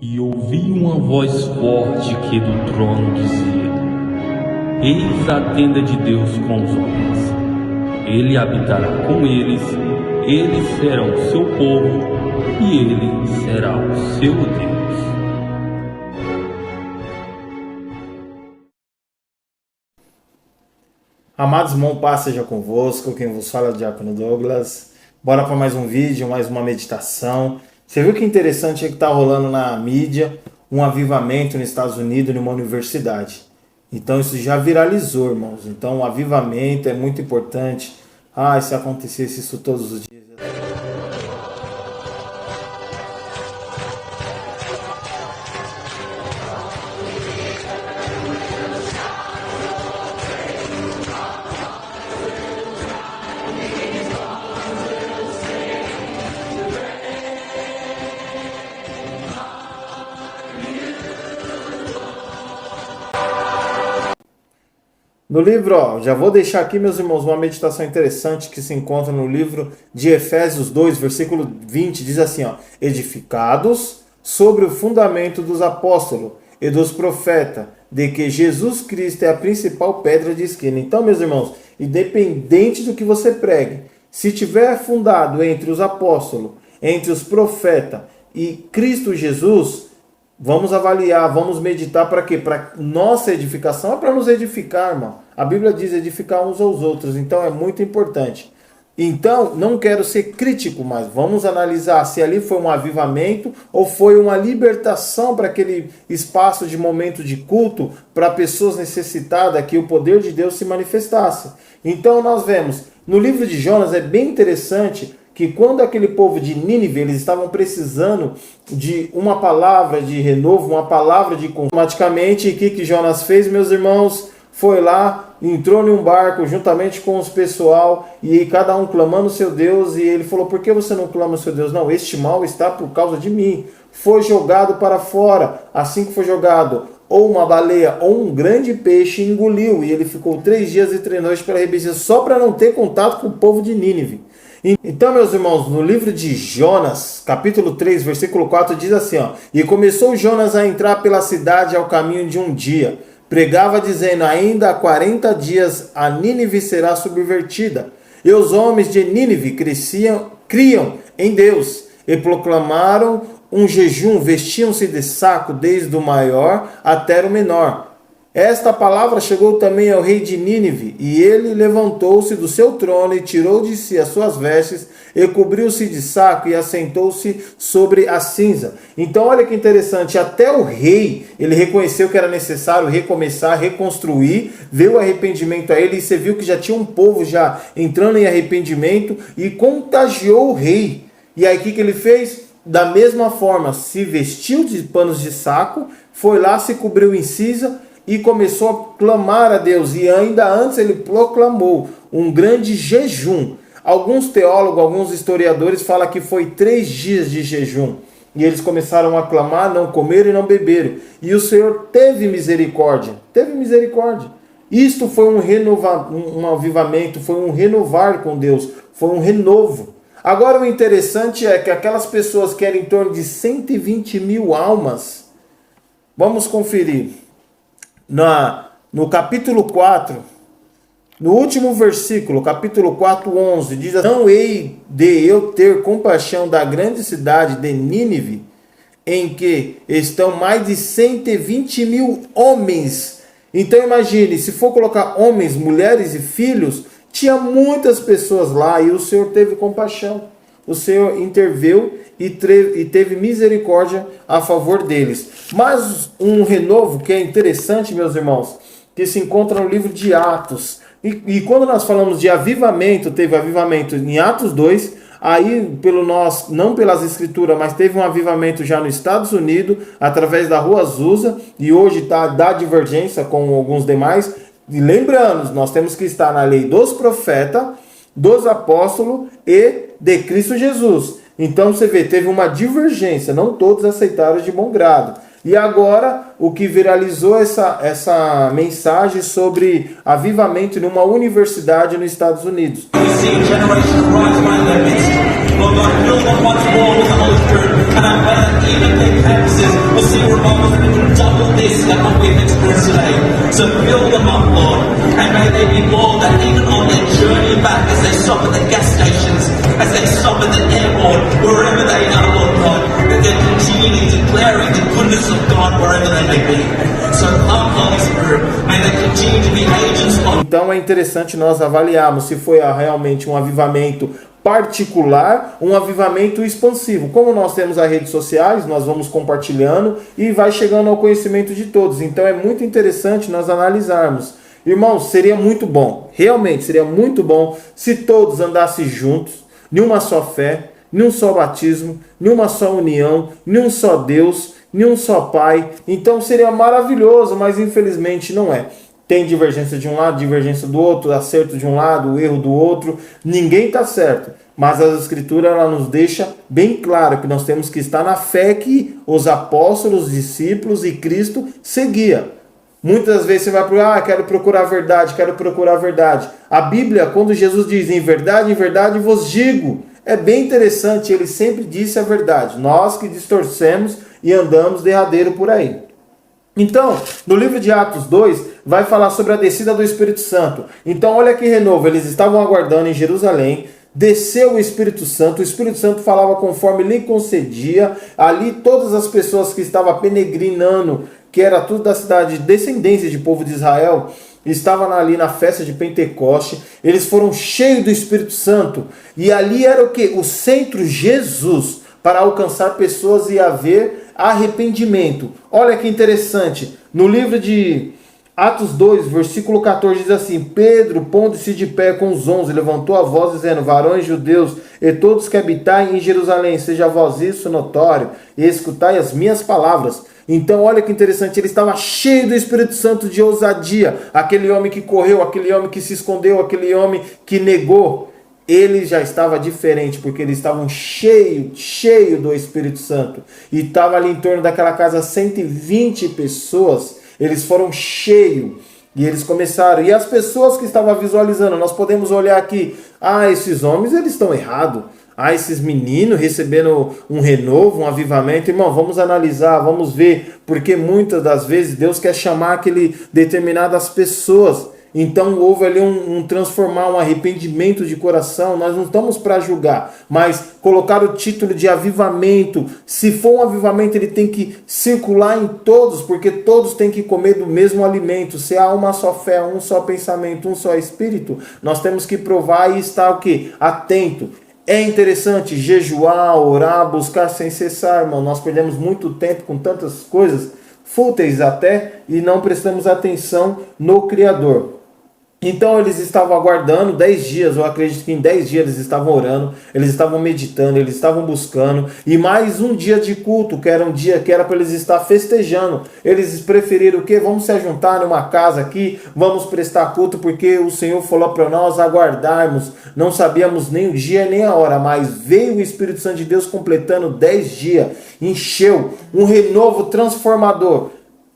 E ouvi uma voz forte que do trono dizia: Eis a tenda de Deus com os homens. Ele habitará com eles serão o seu povo, e ele será o seu Deus. Amados irmãos, paz seja convosco, quem vos fala é o Diácono Douglas. Bora para mais um vídeo, mais uma meditação. Você viu que interessante é que está rolando na mídia um avivamento nos Estados Unidos, numa universidade. Então isso já viralizou, irmãos. Então o avivamento é muito importante. Se acontecesse isso todos os dias. No livro, já vou deixar aqui, meus irmãos, uma meditação interessante que se encontra no livro de Efésios 2, versículo 20, diz assim, edificados sobre o fundamento dos apóstolos e dos profetas, de que Jesus Cristo é a principal pedra de esquina. Então, meus irmãos, independente do que você pregue, se tiver fundado entre os apóstolos, entre os profetas e Cristo Jesus, vamos avaliar, vamos meditar para quê? Para nossa edificação, é para nos edificar, irmão. A Bíblia diz edificar uns aos outros, então é muito importante. Então, não quero ser crítico, mas vamos analisar se ali foi um avivamento ou foi uma libertação para aquele espaço de momento de culto para pessoas necessitadas, que o poder de Deus se manifestasse. Então nós vemos, no livro de Jonas é bem interessante que quando aquele povo de Nínive, eles estavam precisando de uma palavra de renovo, uma palavra de automaticamente, o que Jonas fez, meus irmãos? Foi lá, entrou em um barco juntamente com os pessoal, e cada um clamando o seu Deus, e ele falou, por que você não clama o seu Deus? Não, este mal está por causa de mim. Foi jogado para fora, assim que foi jogado, ou uma baleia, ou um grande peixe engoliu, e ele ficou 3 dias e 3 noites pela rebelião, só para não ter contato com o povo de Nínive. Então, meus irmãos, no livro de Jonas, capítulo 3, versículo 4, diz assim, E começou Jonas a entrar pela cidade ao caminho de um dia. Pregava dizendo, ainda há 40 dias a Nínive será subvertida. E os homens de Nínive criam em Deus e proclamaram um jejum, vestiam-se de saco desde o maior até o menor. Esta palavra chegou também ao rei de Nínive, e ele levantou-se do seu trono e tirou de si as suas vestes, e cobriu-se de saco e assentou-se sobre a cinza. Então olha que interessante, até o rei, ele reconheceu que era necessário recomeçar, reconstruir, veio o arrependimento a ele, e você viu que já tinha um povo já entrando em arrependimento, e contagiou o rei. E aí o que ele fez? Da mesma forma, se vestiu de panos de saco, foi lá, se cobriu em cinza, e começou a clamar a Deus, e ainda antes ele proclamou um grande jejum. Alguns teólogos, alguns historiadores falam que foi 3 dias de jejum, e eles começaram a clamar, não comeram e não beberam, e o Senhor teve misericórdia, Isto foi um avivamento, foi um renovar com Deus, foi um renovo. Agora o interessante é que aquelas pessoas que eram em torno de 120 mil almas, vamos conferir. No capítulo 4, no último versículo, capítulo 4, 11, diz assim, não hei de eu ter compaixão da grande cidade de Nínive, em que estão mais de 120 mil homens. Então imagine, se for colocar homens, mulheres e filhos, tinha muitas pessoas lá, e o Senhor teve compaixão. O Senhor interveio e teve misericórdia a favor deles. Mas um renovo que é interessante, meus irmãos, que se encontra no livro de Atos. E quando nós falamos de avivamento, teve avivamento em Atos 2, aí não pelas escrituras, mas teve um avivamento já nos Estados Unidos, através da Rua Azusa, e hoje dá divergência com alguns demais. E lembrando, nós temos que estar na lei dos profetas, dos apóstolos e de Cristo Jesus. Então você vê, teve uma divergência, não todos aceitaram de bom grado. E agora, o que viralizou essa mensagem sobre avivamento numa universidade nos Estados Unidos. Father, we can double this that what we've experienced today. So fill them up, Lord, and may they be more that even on their journey back, as they stop at the gas stations, as they stop at the airport, wherever they are, Lord God, that they're continually declaring the goodness of God wherever they may be. So come, Holy Spirit, may they continue to be agents of... Então é interessante nós avaliarmos se foi realmente um avivamento particular, um avivamento expansivo. Como nós temos as redes sociais, nós vamos compartilhando e vai chegando ao conhecimento de todos. Então é muito interessante nós analisarmos. Irmãos, seria muito bom, realmente seria muito bom se todos andassem juntos, em uma só fé, em um só batismo, em uma só união, em um só Deus, em um só Pai. Então seria maravilhoso, mas infelizmente não é. Tem divergência de um lado, divergência do outro, acerto de um lado, erro do outro. Ninguém está certo. Mas a Escritura ela nos deixa bem claro que nós temos que estar na fé que os apóstolos, os discípulos e Cristo seguia. Muitas vezes você vai para quero procurar a verdade, quero procurar a verdade. A Bíblia, quando Jesus diz em verdade vos digo, é bem interessante, ele sempre disse a verdade. Nós que distorcemos e andamos derradeiro por aí. Então, no livro de Atos 2, vai falar sobre a descida do Espírito Santo. Então, olha que renovo, eles estavam aguardando em Jerusalém, desceu o Espírito Santo falava conforme lhe concedia, ali todas as pessoas que estavam peregrinando, que era tudo da cidade de descendência de povo de Israel, estavam ali na festa de Pentecoste, eles foram cheios do Espírito Santo, e ali era o que? O centro Jesus, para alcançar pessoas e haver arrependimento. Olha que interessante, no livro de Atos 2, versículo 14 diz assim: Pedro, pondo-se de pé com os 11, levantou a voz dizendo: varões judeus e todos que habitai em Jerusalém, seja a vós isso notório, e escutai as minhas palavras. Então olha que interessante, ele estava cheio do Espírito Santo de ousadia. Aquele homem que correu, aquele homem que se escondeu, aquele homem que negou, ele já estava diferente, porque eles estavam cheio do Espírito Santo. E estava ali em torno daquela casa 120 pessoas. Eles foram cheios. E eles começaram. E as pessoas que estavam visualizando, nós podemos olhar aqui. Esses homens, eles estão errados. Esses meninos recebendo um renovo, um avivamento. Irmão, vamos analisar, vamos ver. Porque muitas das vezes Deus quer chamar aquele determinadas pessoas. Então houve ali um transformar, um arrependimento de coração. Nós não estamos para julgar, mas colocar o título de avivamento. Se for um avivamento, ele tem que circular em todos, porque todos têm que comer do mesmo alimento. Se há uma só fé, um só pensamento, um só espírito, nós temos que provar e estar o quê? Atento. É interessante jejuar, orar, buscar sem cessar, irmão. Nós perdemos muito tempo com tantas coisas fúteis até e não prestamos atenção no Criador. Então eles estavam aguardando 10 dias, eu acredito que em 10 dias eles estavam orando, eles estavam meditando, eles estavam buscando, e mais um dia de culto, que era um dia que era para eles estar festejando. Eles preferiram o quê? Vamos se ajuntar numa casa aqui, vamos prestar culto, porque o Senhor falou para nós aguardarmos. Não sabíamos nem o dia nem a hora, mas veio o Espírito Santo de Deus completando 10 dias, encheu um renovo transformador.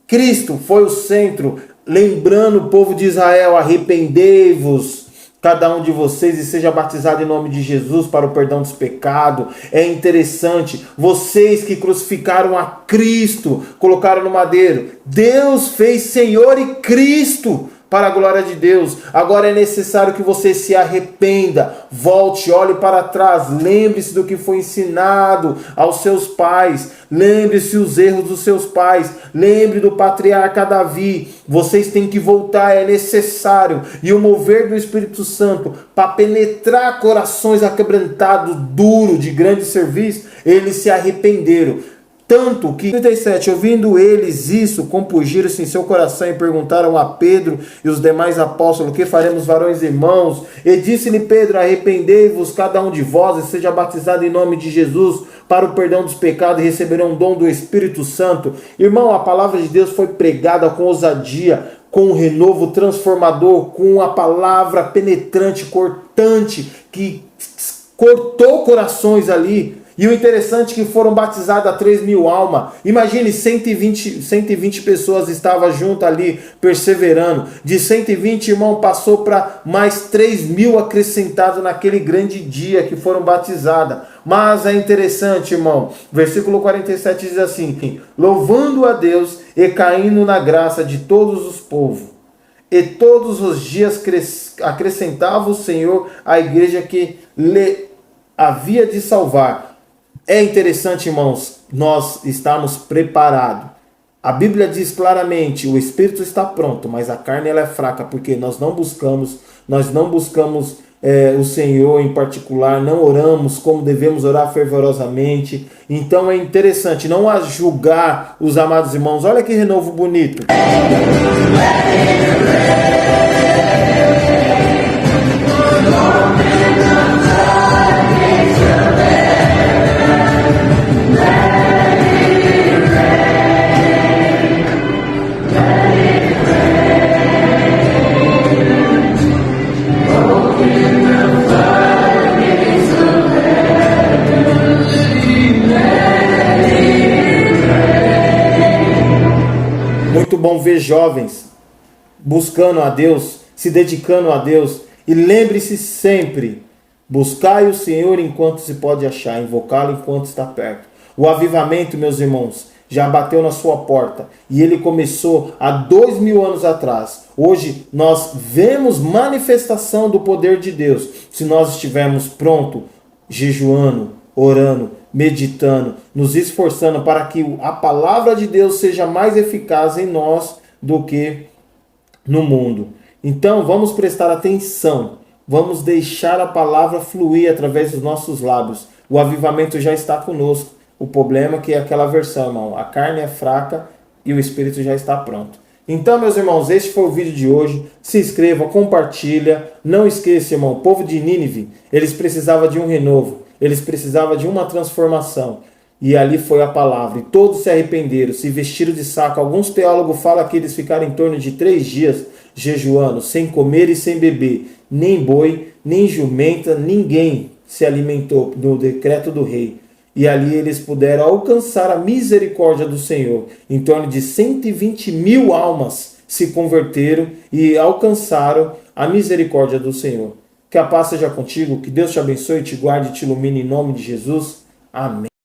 Cristo foi o centro, lembrando o povo de Israel: arrependei-vos, cada um de vocês, e seja batizado em nome de Jesus para o perdão dos pecados. É interessante, vocês que crucificaram a Cristo, colocaram no madeiro, Deus fez Senhor e Cristo, para a glória de Deus. Agora é necessário que você se arrependa, volte, olhe para trás, lembre-se do que foi ensinado aos seus pais, lembre-se os erros dos seus pais, lembre do patriarca Davi. Vocês têm que voltar, é necessário. E o mover do Espírito Santo para penetrar corações aquebrantados, duros, de grande serviço, eles se arrependeram. Tanto que, 37, ouvindo eles isso, compungiram-se em seu coração e perguntaram a Pedro e os demais apóstolos: que faremos, varões irmãos? E disse-lhe Pedro: arrependei-vos cada um de vós e seja batizado em nome de Jesus para o perdão dos pecados, e receberão o dom do Espírito Santo. Irmão, a palavra de Deus foi pregada com ousadia, com um renovo transformador, com a palavra penetrante, cortante, que cortou corações ali. E o interessante é que foram batizadas 3.000 almas. Imagine, 120 pessoas estavam junto ali, perseverando. De 120, irmão, passou para mais 3.000 acrescentados naquele grande dia que foram batizadas. Mas é interessante, irmão. Versículo 47 diz assim: louvando a Deus e caindo na graça de todos os povos. E todos os dias acrescentava o Senhor à igreja que lhe havia de salvar. É interessante, irmãos, nós estamos preparados. A Bíblia diz claramente, o Espírito está pronto, mas a carne ela é fraca, porque nós não buscamos o Senhor em particular, não oramos como devemos orar fervorosamente. Então é interessante, não a julgar os amados irmãos. Olha que renovo bonito. Muito bom ver jovens buscando a Deus, se dedicando a Deus. E lembre-se sempre, buscai o Senhor enquanto se pode achar, invocá-lo enquanto está perto. O avivamento, meus irmãos, já bateu na sua porta. E ele começou há 2.000 anos atrás. Hoje nós vemos manifestação do poder de Deus. Se nós estivermos prontos, jejuando, orando, meditando, nos esforçando para que a palavra de Deus seja mais eficaz em nós do que no mundo. Então vamos prestar atenção, vamos deixar a palavra fluir através dos nossos lábios. O avivamento já está conosco. O problema é que é aquela versão, irmão, a carne é fraca e o Espírito já está pronto. Então, meus irmãos, este foi o vídeo de hoje. Se inscreva, compartilha. Não esqueça, irmão, o povo de Nínive, eles precisavam de um renovo. Eles precisavam de uma transformação. E ali foi a palavra. E todos se arrependeram, se vestiram de saco. Alguns teólogos falam que eles ficaram em torno de 3 dias jejuando, sem comer e sem beber. Nem boi, nem jumenta, ninguém se alimentou no decreto do rei. E ali eles puderam alcançar a misericórdia do Senhor. Em torno de 120.000 almas se converteram e alcançaram a misericórdia do Senhor. Que a paz seja contigo, que Deus te abençoe, te guarde e te ilumine em nome de Jesus. Amém.